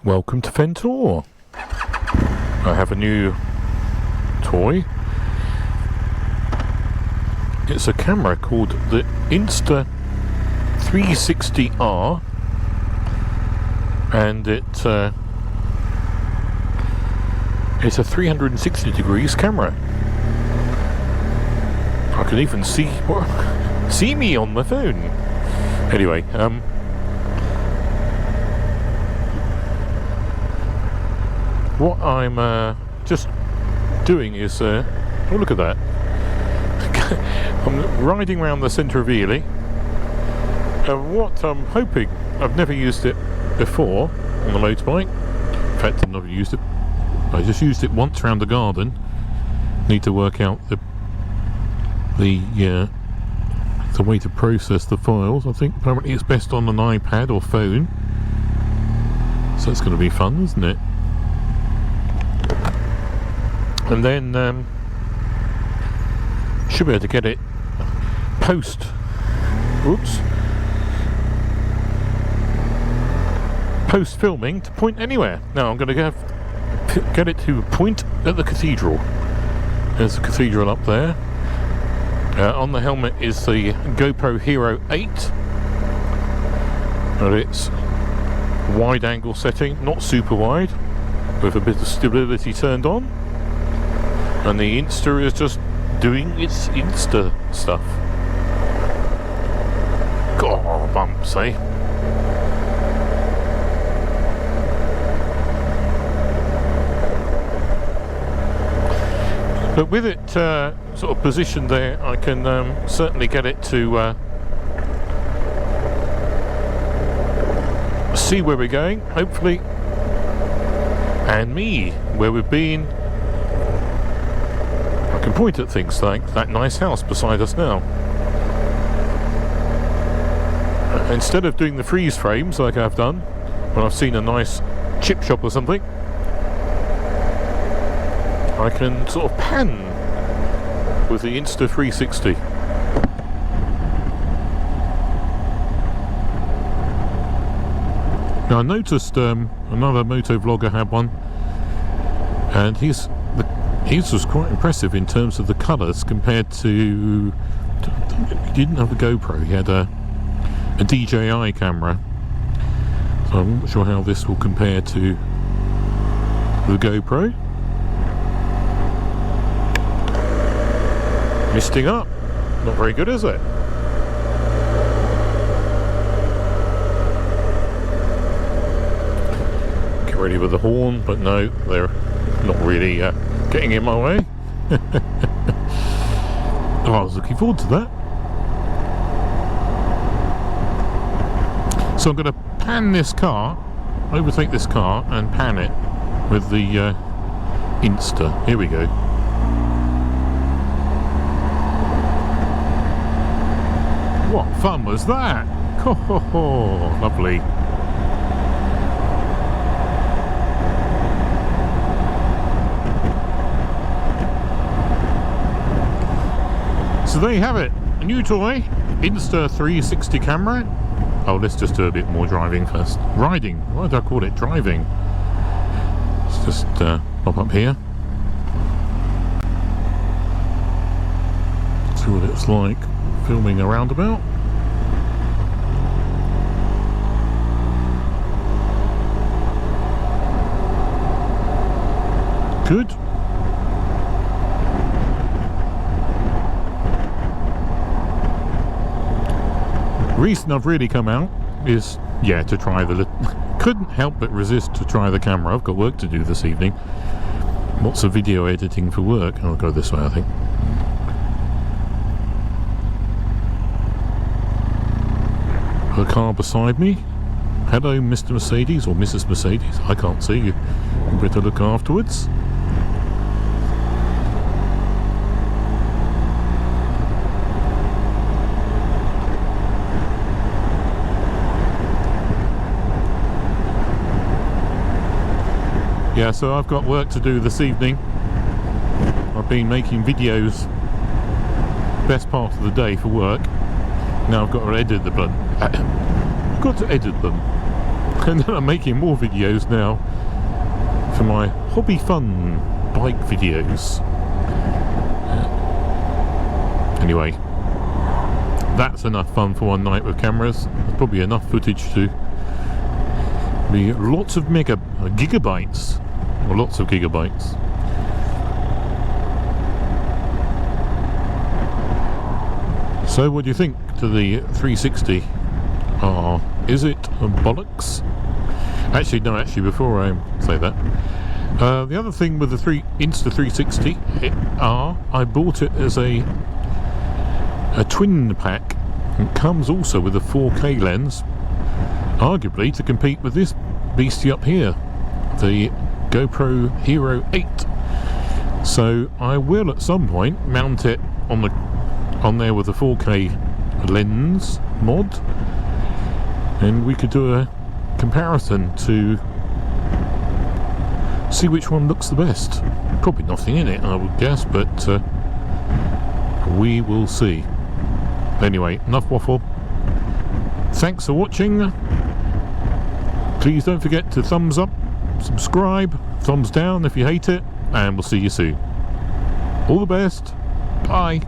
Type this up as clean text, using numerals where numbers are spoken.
Welcome to Fentor. I have a new toy. It's a camera called the Insta360 ONE R, and it's a 360 degrees camera. I can even see me on my phone. Anyway, what I'm just doing is, oh look at that. I'm riding around the centre of Ely, and what I'm hoping, I've never used it before on the motorbike. In fact, I've never used it. I just used it once around the garden. Need to work out the way to process the files. I think apparently it's best on an iPad or phone. So it's going to be fun, isn't it? And then should be able to get it post filming to point anywhere. Now I'm going to get it to point at the cathedral. There's the cathedral up there. On the helmet is the GoPro Hero 8, and it's wide angle setting, not super wide, with a bit of stability turned on, and the Insta is just doing its Insta stuff. God, bumps, eh? But with it sort of positioned there, I can certainly get it to see where we're going, hopefully, and me, where we've been. I can point at things like that nice house beside us now. Instead of doing the freeze frames like I've done when I've seen a nice chip shop or something, I can sort of pan with the Insta360. Now I noticed another moto vlogger had one, and his was quite impressive in terms of the colours compared to. He didn't have a GoPro; he had a DJI camera. So I'm not sure how this will compare to the GoPro. Misting up, not very good, is it? Get ready with the horn, but no, they're not really getting in my way. Oh, I was looking forward to that. So I'm going to pan this car, overtake this car, and pan it with the Insta. Here we go. What fun was that? Oh, lovely. So there you have it. A new toy, Insta360 camera. Oh, let's just do a bit more driving first. Riding. Why did I call it driving? Let's just pop up here. See what it's like filming a roundabout. Good. The reason I've really come out is, yeah, to try couldn't help but resist to try the camera. I've got work to do this evening. Lots of video editing for work. I'll go this way, I think. The car beside me. Hello, Mr. Mercedes, or Mrs. Mercedes. I can't see you. You better look afterwards. Yeah, so I've got work to do this evening. I've been making videos best part of the day for work. Now I've got to edit them. I've got to edit them. And then I'm making more videos now for my hobby fun bike videos. Anyway, that's enough fun for one night with cameras. There's probably enough footage to be lots of gigabytes, or lots of gigabytes. So what do you think to the 360 R? Is it a bollox? Actually, no, before I say that, the other thing with the Insta360 R, I bought it as a twin pack. It comes also with a 4K lens, arguably to compete with this beastie up here, the GoPro Hero 8. So I will at some point mount it on there with a 4K lens mod, and we could do a comparison to see which one looks the best. Probably nothing in it, I would guess, but we will see. Anyway, enough waffle. Thanks for watching. Please don't forget to thumbs up, subscribe, thumbs down if you hate it, and we'll see you soon. All the best. Bye.